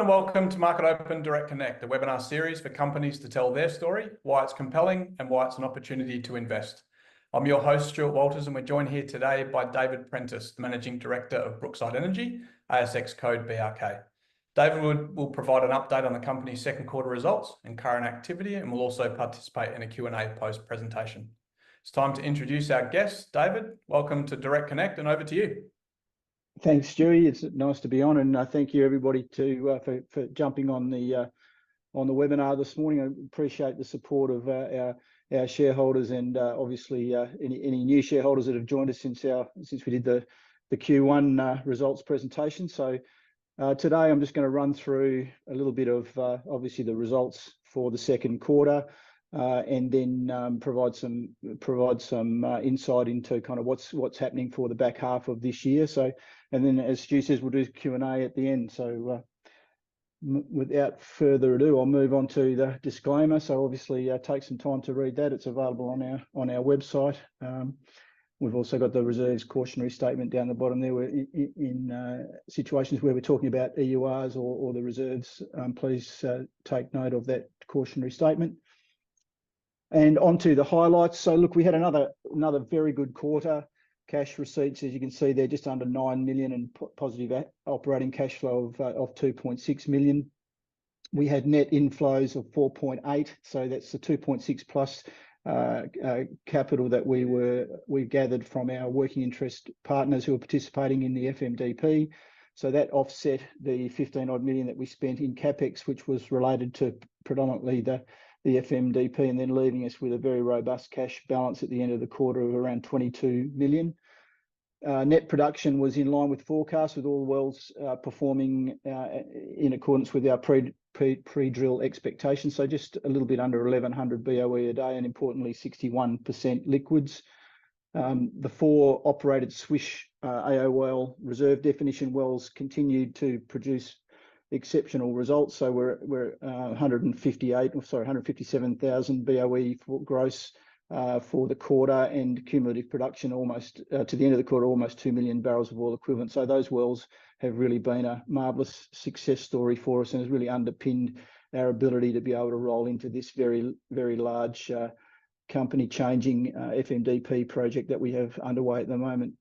and welcome to Market Open Direct Connect, a webinar series for companies to tell their story, why it's compelling and why it's an opportunity to invest. I'm your host, Stuart Walters, and we're joined here today by David Prentice, the Managing Director of Brookside Energy, ASX code BRK. David will provide an update on the company's second quarter results and current activity, and will also participate in a Q&A post-presentation. It's time to introduce our guest. David, welcome to Direct Connect, and over to you. Thanks, Stewie. It's nice to be on, and thank you everybody for jumping on the webinar this morning. I appreciate the support of our shareholders and obviously any new shareholders that have joined us since we did the Q1 results presentation. So today I'm just going to run through a little bit of obviously the results for the second quarter. And then provide some insight into kind of what's happening for the back half of this year. So, and then as Stu says, we'll do Q&A at the end. So without further ado, I'll move on to the disclaimer. So obviously take some time to read that. It's available on our website. We've also got the reserves cautionary statement down the bottom there. Where in situations where we're talking about EURs or the reserves, please take note of that cautionary statement. And onto the highlights. So look, we had another very good quarter. Cash receipts, as you can see there, just under 9 million, and positive operating cash flow of 2.6 million. We had net inflows of 4.8, so that's the 2.6 plus capital that we gathered from our working interest partners who are participating in the FMDP. So that offset the 15 odd million that we spent in capex, which was related to predominantly the FMDP, and then leaving us with a very robust cash balance at the end of the quarter of around 22 million. Net production was in line with forecast, with all wells performing in accordance with our pre-drill expectations. So just a little bit under 1100 BOE a day, and importantly 61% liquids. The 4 operated Swish AOL reserve definition wells continued to produce exceptional results. So we're 157,000 BOE for gross for the quarter, and cumulative production almost to the end of the quarter, almost 2 million barrels of oil equivalent. So those wells have really been a marvelous success story for us, and has really underpinned our ability to be able to roll into this very, very large company changing FMDP project that we have underway at the moment.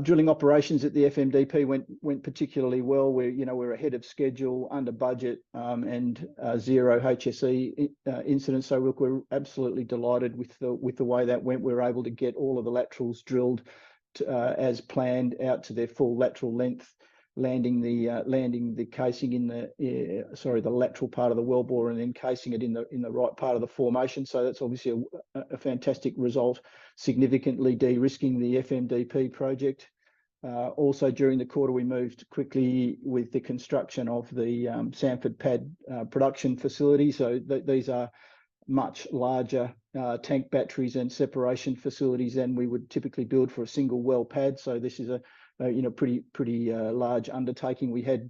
Drilling operations at the FMDP went particularly well. We're ahead of schedule, under budget, and 0 HSE incidents. So look, we're absolutely delighted with the way that went. We were able to get all of the laterals drilled as planned out to their full lateral length, landing the casing in the lateral part of the wellbore, and then casing it in the right part of the formation. So that's obviously a fantastic result, significantly de-risking the FMDP project. Also during the quarter, we moved quickly with the construction of the Sanford pad production facility. So these are much larger tank batteries and separation facilities than we would typically build for a single well pad. So this is a pretty large undertaking. We had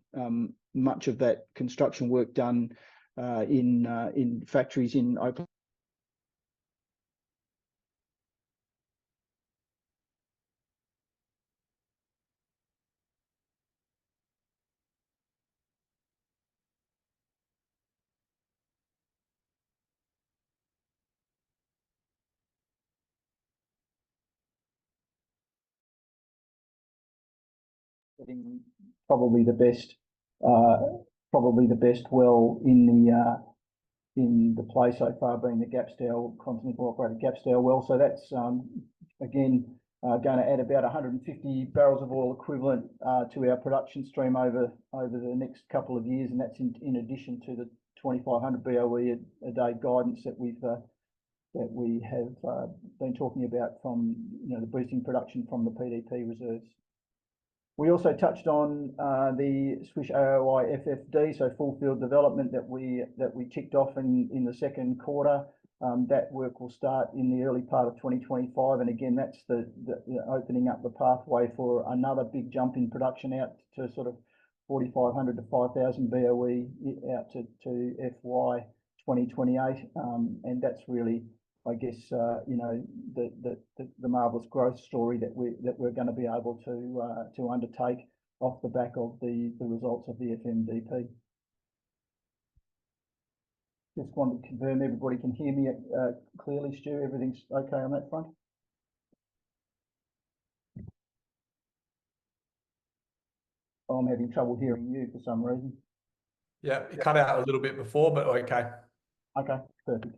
much of that construction work done in factories in Oakland. Probably the best well in the play so far, being the Gapsdale Continental operated Gapsdale well. So that's again going to add about 150 barrels of oil equivalent to our production stream over the next couple of years, and that's in addition to the 2,500 BOE a day guidance that we have been talking about from the boosting production from the PDP reserves. We also touched on the Swish AOI FFD, so full field development that we ticked off in the second quarter. That work will start in the early part of 2025, and again that's the opening up the pathway for another big jump in production out to sort of 4,500 to 5,000 BOE out to FY 2028, and that's really, I guess, the marvelous growth story that we're going to be able to undertake off the back of the results of the FMDP. Just wanted to confirm everybody can hear me clearly, Stu. Everything's okay on that front? Oh, I'm having trouble hearing you for some reason. Yeah, it cut out a little bit before, but okay. Okay, perfect.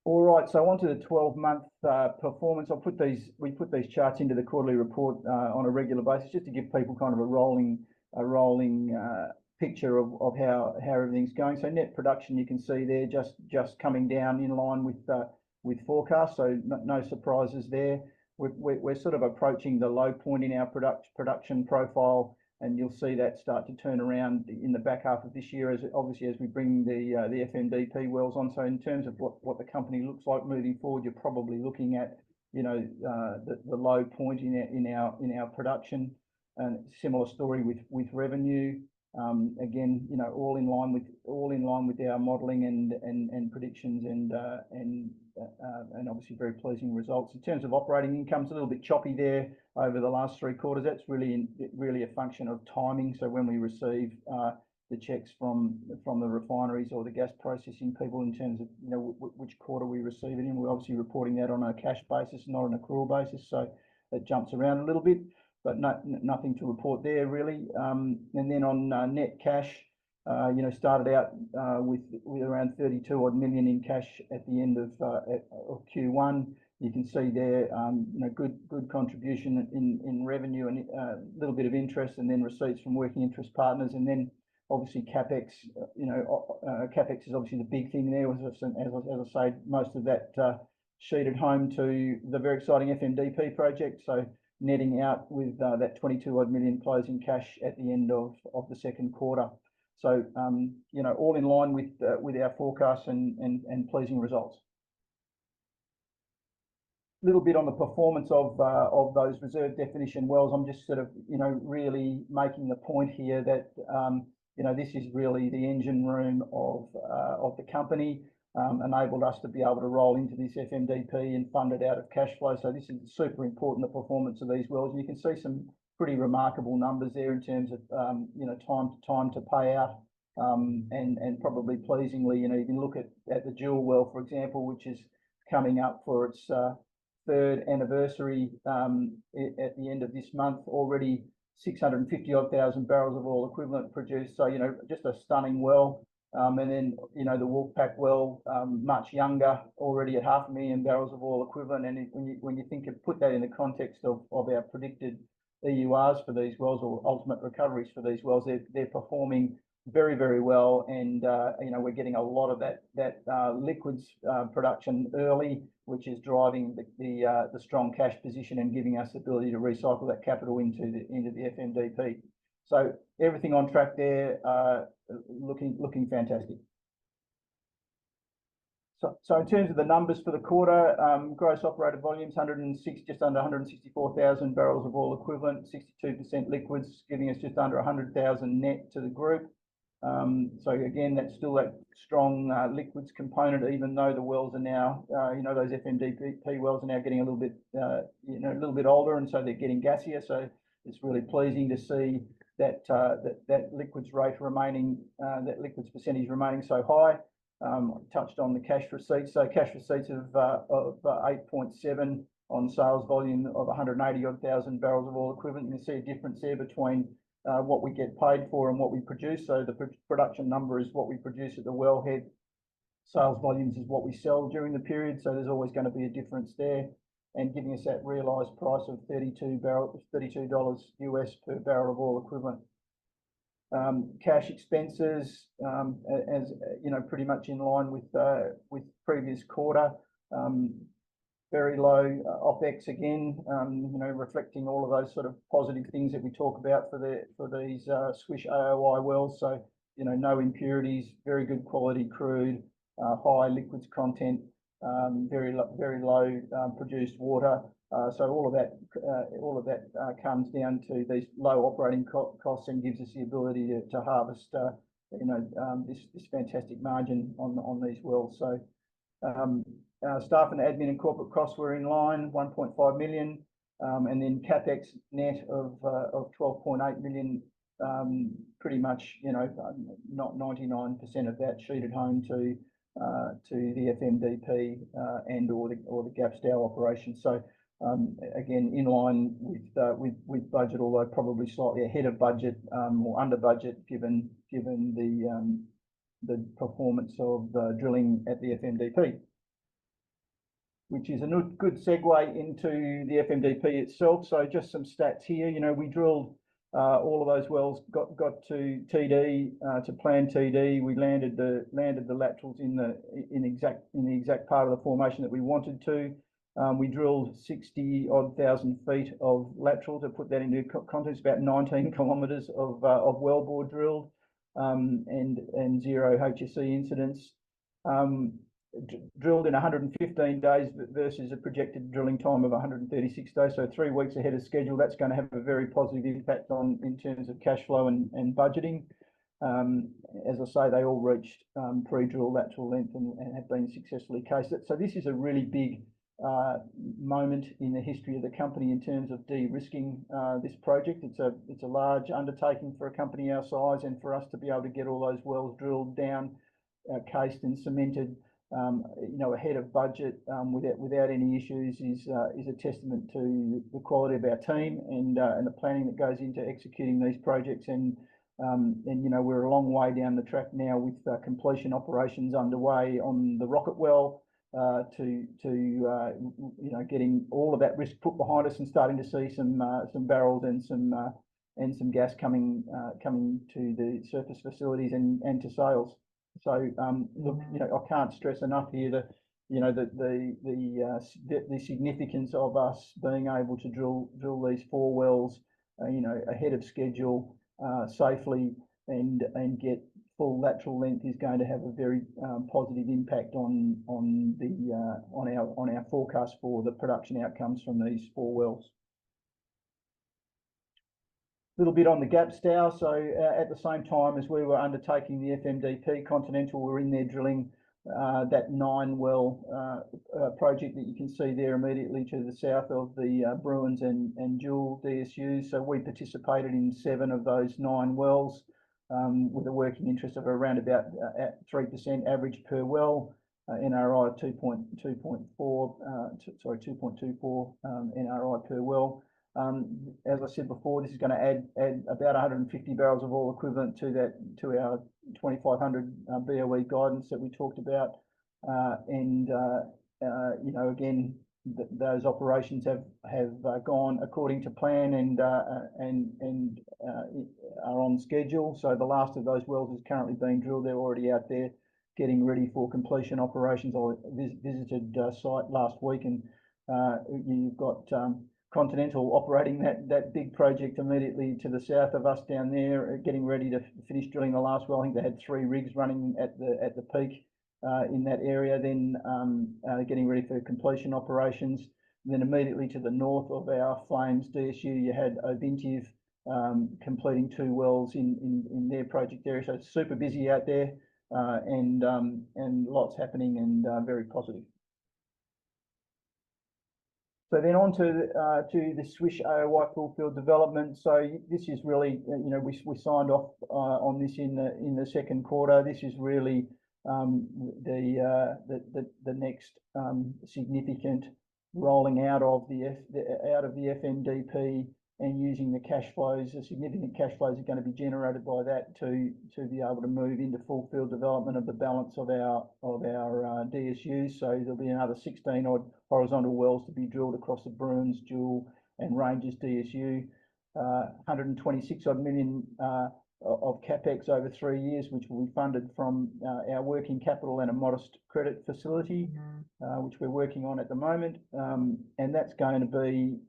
All right, so on to the 12-month performance. We put these charts into the quarterly report on a regular basis, just to give people kind of a rolling picture of how everything's going. So net production, you can see there, just coming down in line with forecast. So no surprises there. We're sort of approaching the low point in our production profile, and you'll see that start to turn around in the back half of this year, as we bring the FMDP wells on. So in terms of what the company looks like moving forward, you're probably looking at, you know, the low point in our production. And similar story with revenue. Again, you know, all in line with our modelling and predictions, and obviously very pleasing results. In terms of operating income, it's a little bit choppy there over the last 3 quarters. That's really a function of timing. So when we receive the checks from the refineries or the gas processing people, in terms of, you know, which quarter we receive it in, we're obviously reporting that on a cash basis, not an accrual basis. So it jumps around a little bit, but nothing to report there really. And then on net cash, you know, started out with around 32 odd million in cash at the end of Q1. You can see there, you know, good contribution in revenue, and a little bit of interest, and then receipts from working interest partners, and then obviously CapEx. You know, CapEx is obviously the big thing there. As I say, most of that sheeted home to the very exciting FMDP project. So netting out with that 22 odd million closing cash at the end of the second quarter. So you know, all in line with our forecasts and pleasing results. A little bit on the performance of those reserve definition wells. I'm just sort of, you know, really making the point here that you know, this is really the engine room of the company. Enabled us to be able to roll into this FMDP and fund it out of cash flow. So this is super important, the performance of these wells. And you can see some pretty remarkable numbers there in terms of you know, time to pay out, and probably pleasingly, you know, you can look at the Jewel well, for example, which is coming up for its 3rd anniversary at the end of this month. Already 650 odd thousand barrels of oil equivalent produced. So, you know, just a stunning well. And then, you know, the Wolfpack well, much younger, already at 500,000 barrels of oil equivalent. And when you think of, put that in the context of our predicted EURs for these wells, or ultimate recoveries for these wells, they're performing very, very well. And you know, we're getting a lot of that liquids production early, which is driving the strong cash position and giving us the ability to recycle that capital into the FMDP. So everything on track there, looking fantastic. So in terms of the numbers for the quarter, gross operated volumes, just under 164,000 barrels of oil equivalent, 62% liquids, giving us just under 100,000 net to the group. So again, that's still that strong liquids component, even though the wells are now, you know, those FMDP wells are now getting a little bit, you know, a little bit older, and so they're getting gassier. So it's really pleasing to see that liquids rate remaining, that liquids percentage remaining so high. I touched on the cash receipts. So cash receipts of 8.7 on sales volume of 180 odd thousand barrels of oil equivalent. You can see a difference there between what we get paid for and what we produce. So the production number is what we produce at the wellhead. Sales volumes is what we sell during the period. So there's always going to be a difference there, and giving us that realised price of $32 US per barrel of oil equivalent. Cash expenses, as you know, pretty much in line with previous quarter. Very low OPEX again, you know, reflecting all of those sort of positive things that we talk about for these Swish AOI wells. So, you know, no impurities, very good quality crude, high liquids content, very low produced water. So all of that comes down to these low operating costs, and gives us the ability to harvest, you know, this fantastic margin on these wells. So staff and admin and corporate costs were in line, 1.5 million. and then CapEx net of 12.8 million. Pretty much, not 99% of that sheeted home to the FMDP and or the Gapstow operation. So again, in line with budget, although probably slightly ahead of budget or under budget, given the performance of the drilling at the FMDP, which is a good segue into the FMDP itself. So just some stats here. We drilled all of those wells, got to TD, to plan TD. We landed the laterals in the exact part of the formation that we wanted to. We drilled 60-odd thousand feet of lateral. To put that into context, about 19 kilometres of wellbore drilled, and 0 HSE incidents. Drilled in 115 days versus a projected drilling time of 136 days, so 3 weeks ahead of schedule. That's going to have a very positive impact in terms of cash flow and budgeting. As I say, they all reached pre-drill lateral length and have been successfully cased. So this is a really big moment in the history of the company in terms of de-risking this project. It's a large undertaking for a company our size, and for us to be able to get all those wells drilled down, cased and cemented, ahead of budget, without any issues is a testament to the quality of our team and the planning that goes into executing these projects. And we're a long way down the track now with completion operations underway on the rocket well, to getting all of that risk put behind us and starting to see some barrels and some gas coming to the surface facilities and to sales. So look, I can't stress enough here that the significance of us being able to drill these 4 wells, ahead of schedule, safely, and get full lateral length is going to have a very positive impact on our forecast for the production outcomes from these 4 wells. Little bit on the Gapstow. So at the same time as we were undertaking the FMDP, Continental were in there drilling that 9-well project that you can see there immediately to the south of the Bruns and Jewel DSUs. So we participated in 7 of those 9 wells, with a working interest of around about 3% average per well, NRI of 2.24 NRI per well. As I said before, this is going to add about 150 barrels of oil equivalent to our 2,500 BOE guidance that we talked about, again, those operations have gone according to plan and are on schedule. So the last of those wells is currently being drilled. They're already out there getting ready for completion operations. I visited site last week, and you've got Continental operating that big project immediately to the south of us down there, getting ready to finish drilling the last well. I think they had 3 rigs running at the peak in that area, then getting ready for completion operations. And then immediately to the north of our Flames DSU, you had Ovintiv completing 2 wells in their project area. So it's super busy out there, and lots happening, and very positive. So then on to the Swish AOI full field development. So this is really, we signed off on this in the second quarter. This is really the next significant rolling out of the FMDP, and using the cash flows. The significant cash flows are going to be generated by that to be able to move into full field development of the balance of our DSUs. So there'll be another 16 odd horizontal wells to be drilled across the Bruns, Jewel and Ranges DSU. 126 odd million of capex over 3 years, which will be funded from our working capital and a modest credit facility, which we're working on at the moment. And that's going to be,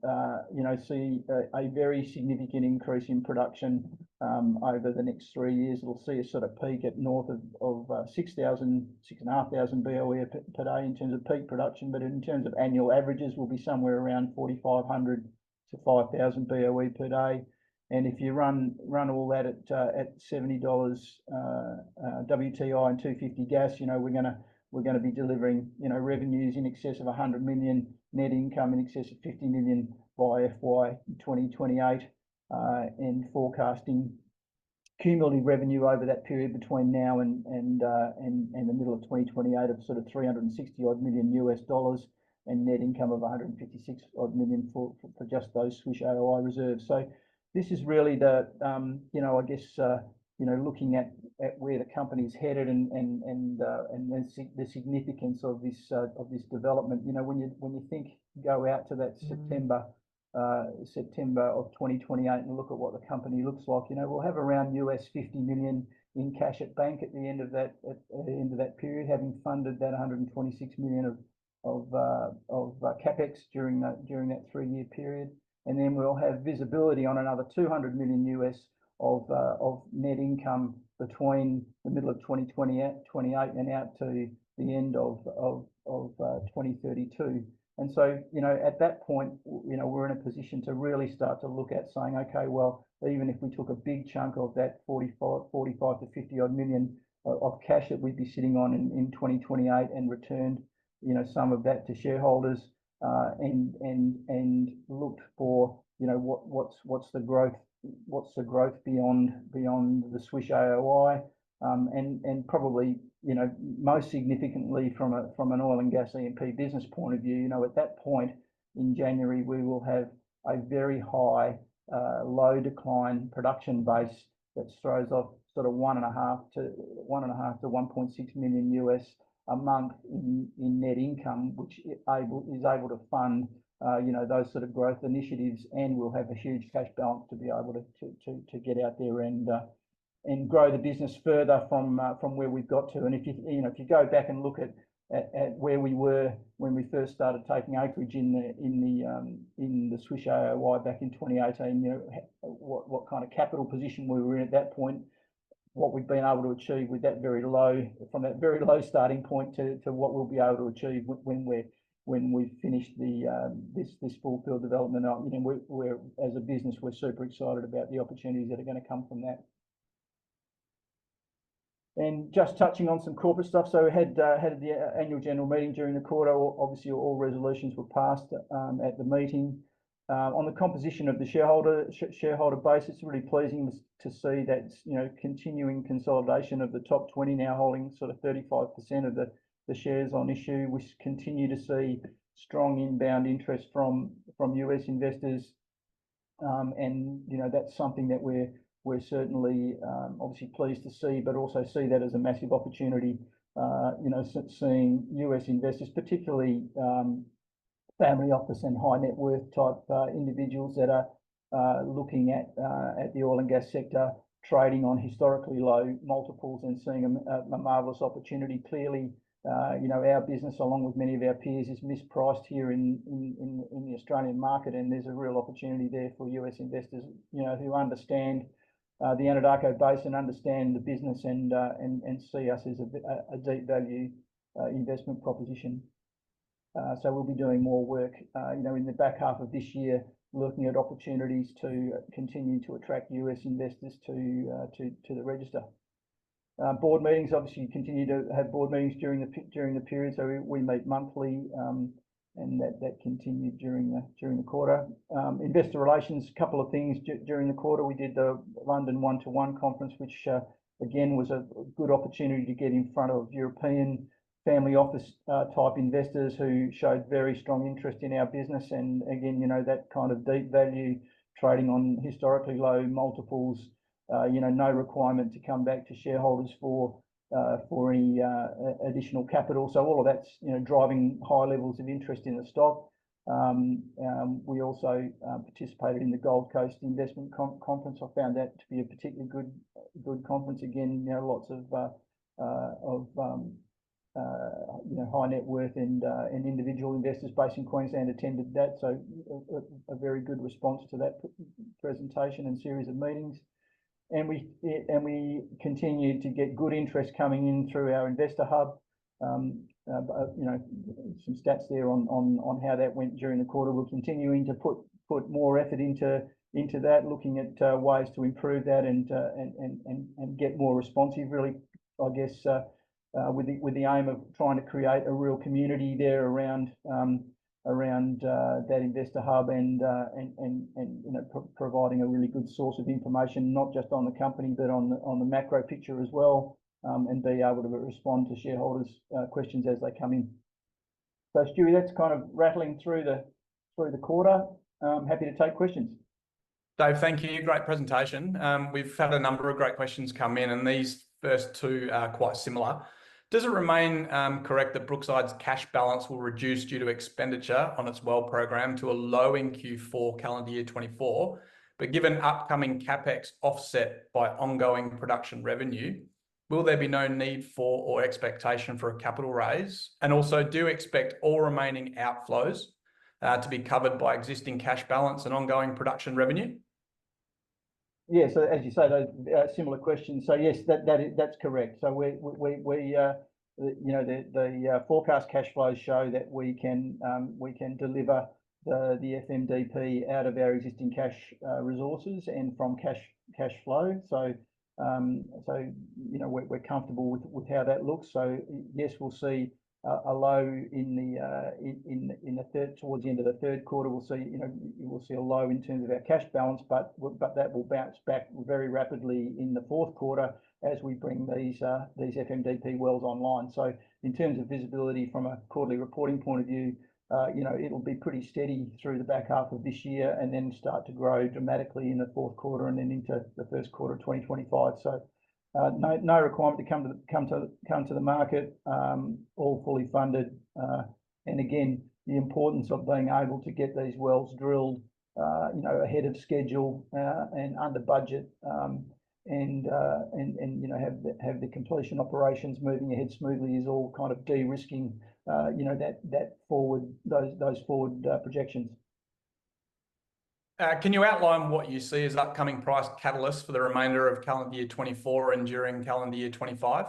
see a very significant increase in production over the next 3 years. It'll see us sort of peak at north of 6,500 BOE per day in terms of peak production, but in terms of annual averages, we'll be somewhere around 4,500 to 5,000 BOE per day. And if you run all that at $70 WTI and 250 gas, we're going to be delivering revenues in excess of 100 million net income in excess of 50 million by FY 2028, and forecasting cumulative revenue over that period between now and the middle of 2028 of sort of 360 odd million US dollars, and net income of 156 odd million for just those Swish AOI reserves. So this is really the I guess looking at where the company's headed and the significance of this development. When you think, go out to that September of 2028 and look at what the company looks like, we'll have around US 50 million in cash at bank at the end of that period, having funded that 126 million of capex during that 3-year period. And then we'll have visibility on another 200 million US of net income between the middle of 2028 and out to the end of 2032. And so, at that point, we're in a position to really start to look at saying, okay, well, even if we took a big chunk of that 45 to 50 odd million of cash that we'd be sitting on in 2028 and returned, some of that to shareholders, and looked for, what's the growth beyond the Swish AOI, and probably, most significantly from an oil and gas E&P business point of view, at that point in January, we will have a very high, low decline production base that throws off sort of 1.5 to 1.6 million US a month in net income, which is able to fund those sort of growth initiatives, and we'll have a huge cash balance to be able to get out there and grow the business further from where we've got to. And if you go back and look at where we were when we first started taking acreage in the Swish AOI back in 2018, what kind of capital position we were in at that point, what we've been able to achieve with that very low starting point to what we'll be able to achieve when we've finished this full field development. We're as a business, we're super excited about the opportunities that are going to come from that. And just touching on some corporate stuff, so we had the annual general meeting during the quarter. Obviously, all resolutions were passed at the meeting. On the composition of the shareholder base, it's really pleasing to see that continuing consolidation of the top 20 now holding sort of 35% of the shares on issue. We continue to see strong inbound interest from US investors, and that's something that we're certainly obviously pleased to see, but also see that as a massive opportunity. Seeing US investors, particularly family office and high net worth type individuals that are looking at the oil and gas sector, trading on historically low multiples and seeing a marvelous opportunity. Clearly, our business, along with many of our peers, is mispriced here in the Australian market, and there's a real opportunity there for US investors, who understand the Anadarko Basin, understand the business, and see us as a deep value investment proposition. So we'll be doing more work, in the back half of this year, looking at opportunities to continue to attract US investors to the register. Board meetings, obviously, continue to have board meetings during the period, so we meet monthly, and that continued during the quarter. Investor relations, a couple of things during the quarter. We did the London 1-to-1 conference, which again was a good opportunity to get in front of European family office type investors who showed very strong interest in our business, and again, that kind of deep value trading on historically low multiples. No requirement to come back to shareholders for any additional capital. So all of that's driving high levels of interest in the stock. We also participated in the Gold Coast Investment Conference. I found that to be a particularly good conference. Again, lots of high net worth and individual investors based in Queensland attended that. So a very good response to that presentation and series of meetings. And we continue to get good interest coming in through our investor hub. Some stats there on how that went during the quarter. We're continuing to put more effort into that, looking at ways to improve that and get more responsive. Really, I guess, with the aim of trying to create a real community there around that investor hub and providing a really good source of information, not just on the company but on the macro picture as well, and be able to respond to shareholders' questions as they come in. So Stewie, that's kind of rattling through the quarter. Happy to take questions. Dave, thank you. Great presentation. We've had a number of great questions come in, and these first two are quite similar. Does it remain correct that Brookside's cash balance will reduce due to expenditure on its well program to a low in Q4 calendar year 24, but given upcoming CapEx offset by ongoing production revenue, will there be no need for or expectation for a capital raise? And also, do you expect all remaining outflows to be covered by existing cash balance and ongoing production revenue? Yeah, so as you say, those similar questions. So yes, that's correct. So the forecast cash flows show that we can deliver the FMDP out of our existing cash resources and from cash flow. So we're comfortable with how that looks. So yes, we'll see a low in the third, towards the end of the third quarter. We'll see a low in terms of our cash balance, but that will bounce back very rapidly in the fourth quarter as we bring these FMDP wells online. So in terms of visibility from a quarterly reporting point of view, it'll be pretty steady through the back half of this year and then start to grow dramatically in the fourth quarter and then into the first quarter of 2025. So no requirement to come to the market, all fully funded. And again, the importance of being able to get these wells drilled, ahead of schedule and under budget, and have the completion operations moving ahead smoothly is all kind of de-risking, those forward projections. Can you outline what you see as upcoming price catalysts for the remainder of calendar year 24 and during calendar year 25?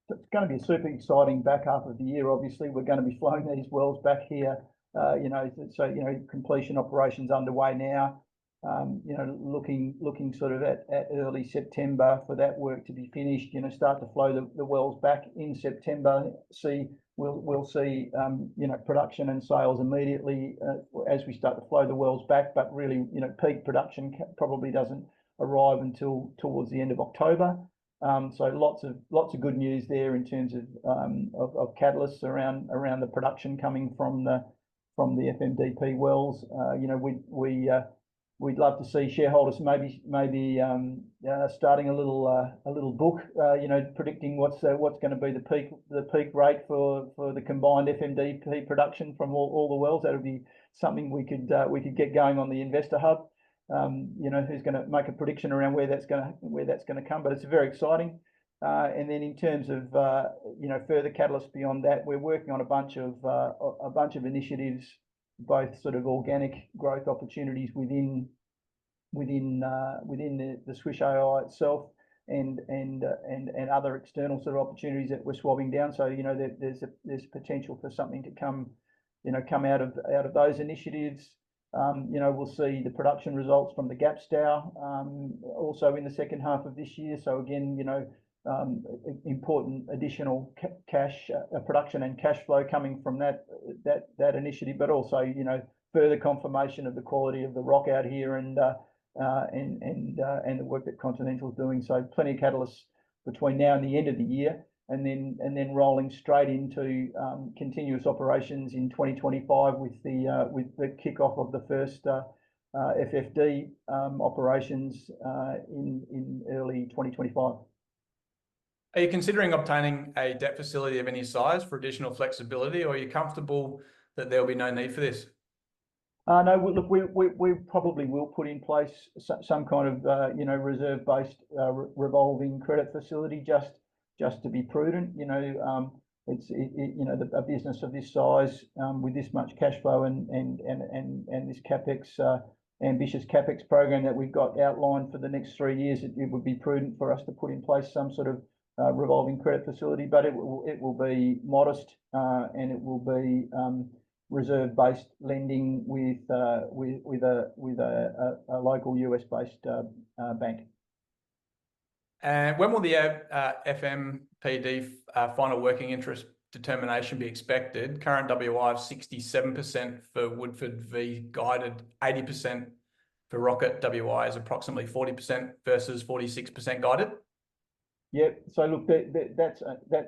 It's going to be a super exciting back half of the year. Obviously, we're going to be flowing these wells back here. Completion operations underway now. Looking sort of at early September for that work to be finished. Start to flow the wells back in September. We'll see production and sales immediately as we start to flow the wells back. But really, peak production probably doesn't arrive until towards the end of October. So lots of good news there in terms of catalysts around the production coming from the FMDP wells. We'd love to see shareholders maybe starting a little book, predicting what's going to be the peak rate for the combined FMDP production from all the wells. That would be something we could get going on the investor hub. Who's going to make a prediction around where that's going to come, but it's very exciting. And then in terms of further catalysts beyond that, we're working on a bunch of initiatives, both sort of organic growth opportunities within the Swish AI itself, and other external sort of opportunities that we're swabbing down. So there's potential for something to come out of those initiatives. We'll see the production results from the Gap Stow also in the second half of this year. So again, important additional cash production and cash flow coming from that initiative, but also further confirmation of the quality of the rock out here and the work that Continental is doing. So plenty of catalysts between now and the end of the year, and then rolling straight into continuous operations in 2025 with the kickoff of the first FFD operations in early 2025. Are you considering obtaining a debt facility of any size for additional flexibility, or are you comfortable that there will be no need for this? No, look, we probably will put in place some kind of reserve-based revolving credit facility just to be prudent. It's a business of this size with this much cash flow and this capex ambitious capex program that we've got outlined for the next 3 years. It would be prudent for us to put in place some sort of revolving credit facility, but it will be modest and it will be reserve-based lending with a local US-based bank. And when will the FMPD final working interest determination be expected? Current WI of 67% for Woodford v guided 80% for Rocket. WI is approximately 40% versus 46% guided. Yeah, so look, that's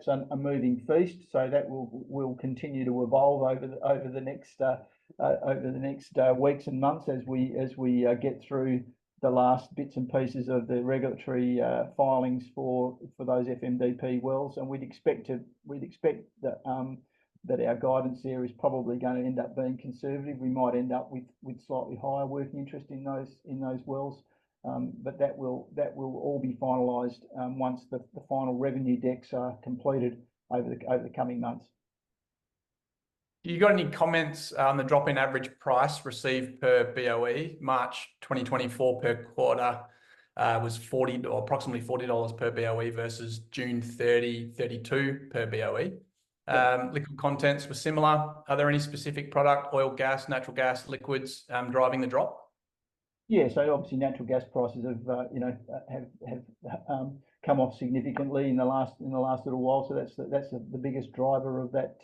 a moving feast. So that will continue to evolve over the next weeks and months as we get through the last bits and pieces of the regulatory filings for those FMDP wells, and we'd expect that that our guidance there is probably going to end up being conservative. We might end up with slightly higher working interest in those wells. But that will all be finalised once the final revenue decks are completed over the coming months. You got any comments on the drop in average price received per BOE? March 2024 per quarter was approximately $40 per BOE versus June 30, 32 per BOE. Liquid contents were similar. Are there any specific product, oil, gas, natural gas, liquids driving the drop? Yeah, so obviously natural gas prices have come off significantly in the last little while. So that's the biggest driver of that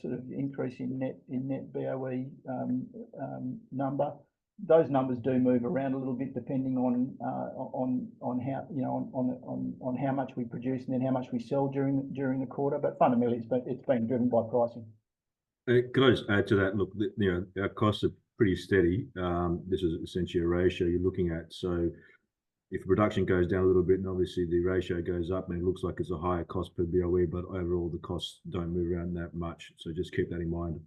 sort of increase in net BOE number. Those numbers do move around a little bit depending on how much we produce and then how much we sell during the quarter. But fundamentally, it's been driven by pricing. Can I just add to that? Look, our costs are pretty steady. This is essentially a ratio you're looking at. So if production goes down a little bit, and obviously the ratio goes up, and it looks like it's a higher cost per BOE, but overall the costs don't move around that much. So just keep that in mind.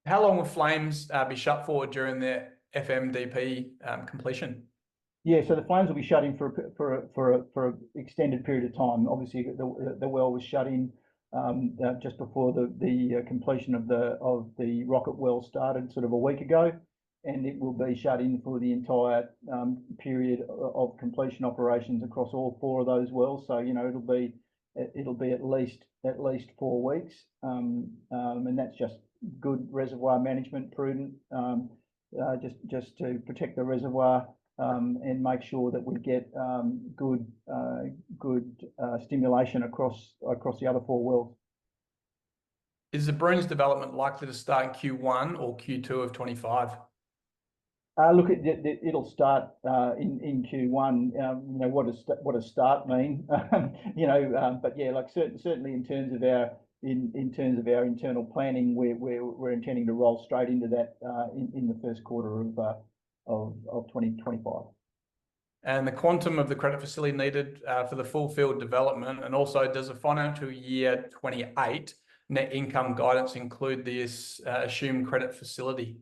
How long will flames be shut for during the FMDP completion? Yeah, so the flames will be shut in for an extended period of time. Obviously, the well was shut in just before the completion of the Rocket well started, sort of a week ago, and it will be shut in for the entire period of completion operations across all 4 of those wells. So it'll be at least 4 weeks, and that's just good reservoir management, prudent, just to protect the reservoir and make sure that we get good stimulation across the other 4 wells. Is the Bruns development likely to start in Q1 or Q2 of 25? Look, it'll start in Q1. What does start mean? But yeah, like certainly in terms of our internal planning, we're intending to roll straight into that in the first quarter of 2025. And the quantum of the credit facility needed for the full field development, and also does the financial year 28 net income guidance include this assumed credit facility?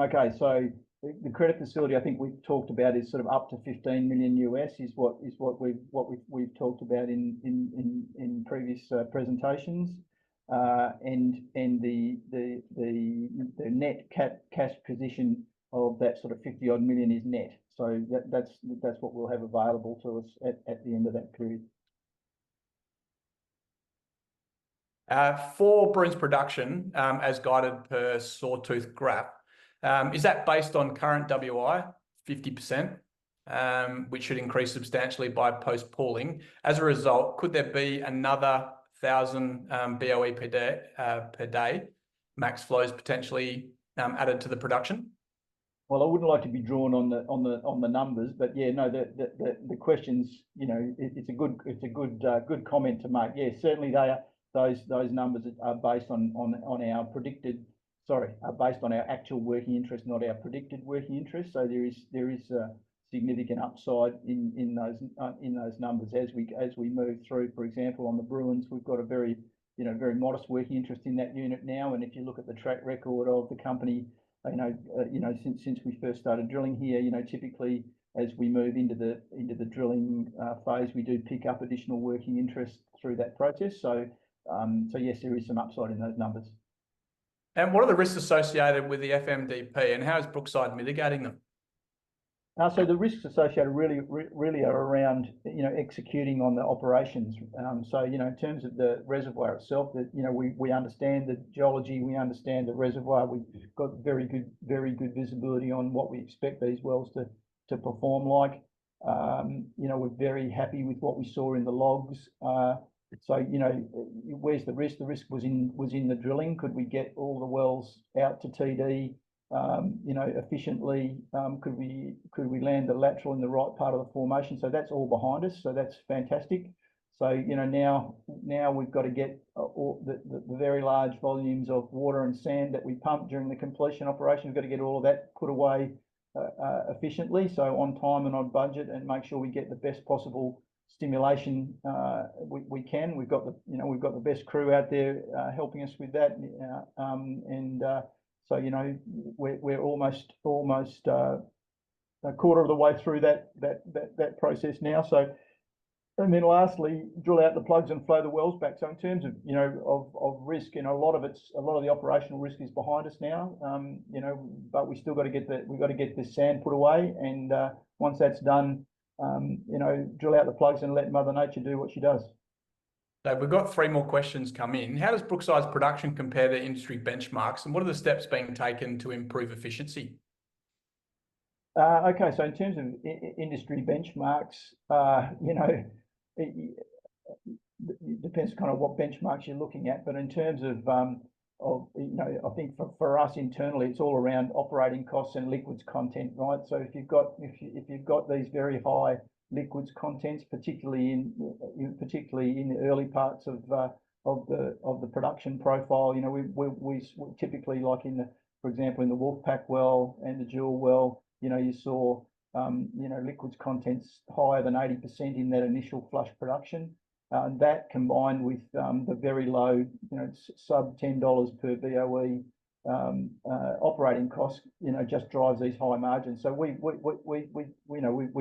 Okay, so the credit facility I think we've talked about is sort of up to $15 million US is what we've talked about in previous presentations, and the net cash position of that sort of 50 odd million is net. So that's what we'll have available to us at the end of that period. For Bruns production, as guided per Sawtooth graph, is that based on current WI 50%, which should increase substantially by post pooling? As a result, could there be another 1,000 BOE per day max flows potentially added to the production? Well, I wouldn't like to be drawn on the numbers, but yeah, no, the questions, it's a good comment to make. Yeah, certainly they are. Those numbers are based on our predicted. Are based on our actual working interest, not our predicted working interest. So there is a significant upside in those numbers as we move through. For example, on the Bruns, we've got a very modest working interest in that unit now, and if you look at the track record of the company, since we first started drilling here, typically as we move into the drilling phase, we do pick up additional working interest through that process. So yes, there is some upside in those numbers. And what are the risks associated with the FMDP, and how is Brookside mitigating them? So the risks associated really are around executing on the operations. So in terms of the reservoir itself, that we understand the geology, we understand the reservoir. We've got very good visibility on what we expect these wells to perform like. You know, we're very happy with what we saw in the logs. So, you know, where's the risk? The risk was in the drilling. Could we get all the wells out to TD, you know, efficiently? Could we land the lateral in the right part of the formation? So that's all behind us. So that's fantastic. So, you know, now we've got to get all the very large volumes of water and sand that we pumped during the completion operation. We've got to get all of that put away efficiently, so on time and on budget, and make sure we get the best possible stimulation we can. We've got the best crew out there helping us with that, so you know we're almost a quarter of the way through that process now. So, and then lastly, drill out the plugs and flow the wells back. So in terms of, you know, of risk, you know, a lot of the operational risk is behind us now. You know, but we still got to get the sand put away, and once that's done, you know, drill out the plugs and let Mother Nature do what she does. So we've got 3 more questions come in. How does Brookside's production compare to industry benchmarks, and what are the steps being taken to improve efficiency? Okay, so in terms of industry benchmarks, you know, it depends kind of what benchmarks you're looking at, but in terms of you know, I think for us internally, it's all around operating costs and liquids content, right? So if you've got these very high liquids contents, particularly in the early parts of the production profile, you know, we typically, like for example, in the Wolfpack well and the Jewel well, you know, you saw you know, liquids contents higher than 80% in that initial flush production. That combined with the very low, you know, sub $10 per BOE operating costs, you know, just drives these high margins. So we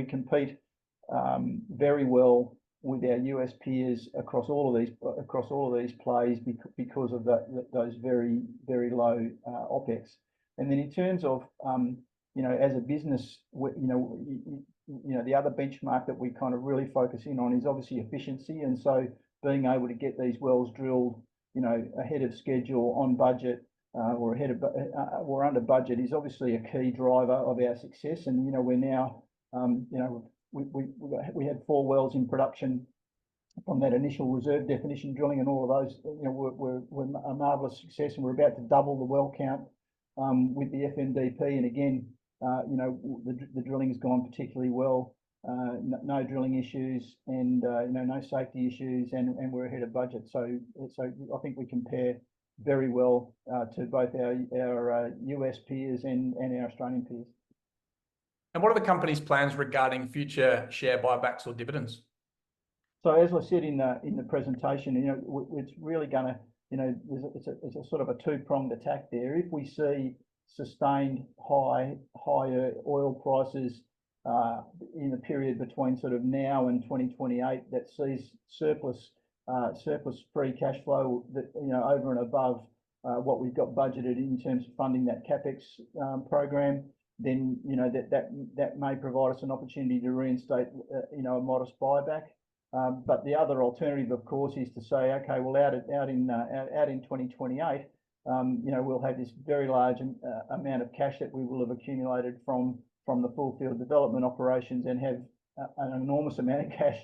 compete very well with our US peers across all of these plays because of those very low OPEX. And then in terms of you know, as a business, you know, the other benchmark that we kind of really focus in on is obviously efficiency. And so being able to get these wells drilled, you know, ahead of schedule, on budget, or under budget is obviously a key driver of our success. And you know, we're now, you know, we had 4 wells in production from that initial reserve definition drilling, and all of those, you know, were a marvelous success, and we're about to double the well count with the FMDP. And again, you know, the drilling has gone particularly well, no drilling issues, and you know, no safety issues, and we're ahead of budget. So I think we compare very well to both our US peers and our Australian peers. And what are the company's plans regarding future share buybacks or dividends? So as I said in the presentation, you know, it's really going to, you know, it's a sort of a 2-pronged attack there. If we see sustained higher oil prices in the period between sort of now and 2028, that sees surplus free cash flow that, you know, over and above what we've got budgeted in terms of funding that capex program, then you know that may provide us an opportunity to reinstate you know, a modest buyback. But the other alternative, of course, is to say, okay, well, out in 2028, you know, we'll have this very large amount of cash that we will have accumulated from the full field development operations, and have an enormous amount of cash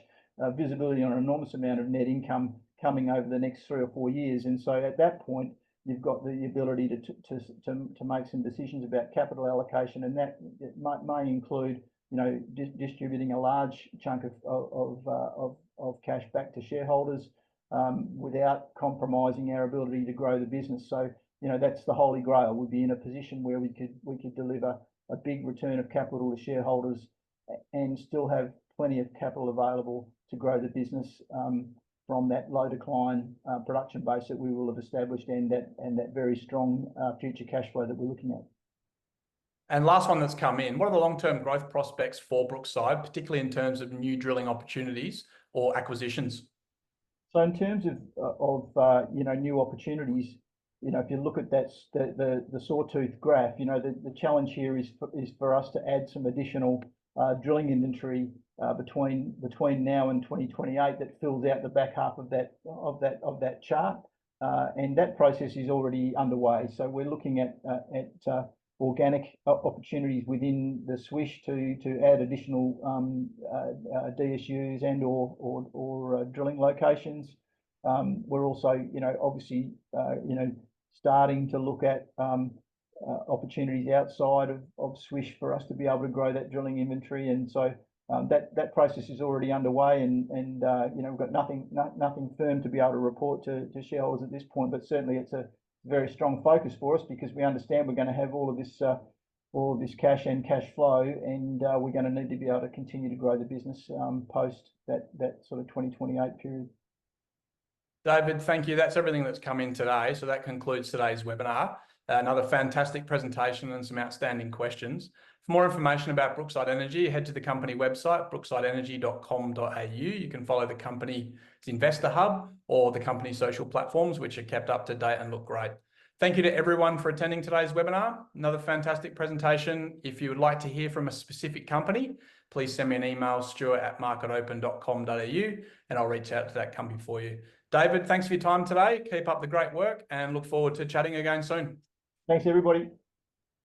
visibility on an enormous amount of net income coming over the next 3 or 4 years. And so at that point, you've got the ability to make some decisions about capital allocation, and that it may include, you know, distributing a large chunk of cash back to shareholders without compromising our ability to grow the business. So, you know, that's the holy grail. We'd be in a position where we could deliver a big return of capital to shareholders and still have plenty of capital available to grow the business from that low decline production base that we will have established, and that very strong future cash flow that we're looking at. And last one that's come in, what are the long-term growth prospects for Brookside, particularly in terms of new drilling opportunities or acquisitions? So in terms of you know, new opportunities, you know, if you look at that the sawtooth graph, you know, the challenge here is for us to add some additional drilling inventory between now and 2028 that fills out the back half of that chart, and that process is already underway. So we're looking at organic opportunities within the Swish to add additional DSUs and or drilling locations. We're also, obviously, starting to look at opportunities outside of Swish for us to be able to grow that drilling inventory, and so that process is already underway, and we've got nothing firm to be able to report to shareholders at this point, but certainly it's a very strong focus for us because we understand we're going to have all of this cash and cash flow, and we're going to need to be able to continue to grow the business post that sort of 2028 period. David, thank you. That's everything that's come in today. So that concludes today's webinar. Another fantastic presentation and some outstanding questions. For more information about Brookside Energy, head to the company website, brooksideenergy.com.au. You can follow the company's investor hub or the company's social platforms, which are kept up to date and look great. Thank you to everyone for attending today's webinar. Another fantastic presentation. If you would like to hear from a specific company, please send me an email, stuart@marketopen.com.au, and I'll reach out to that company for you. David, thanks for your time today. Keep up the great work and look forward to chatting again soon. Thanks, everybody.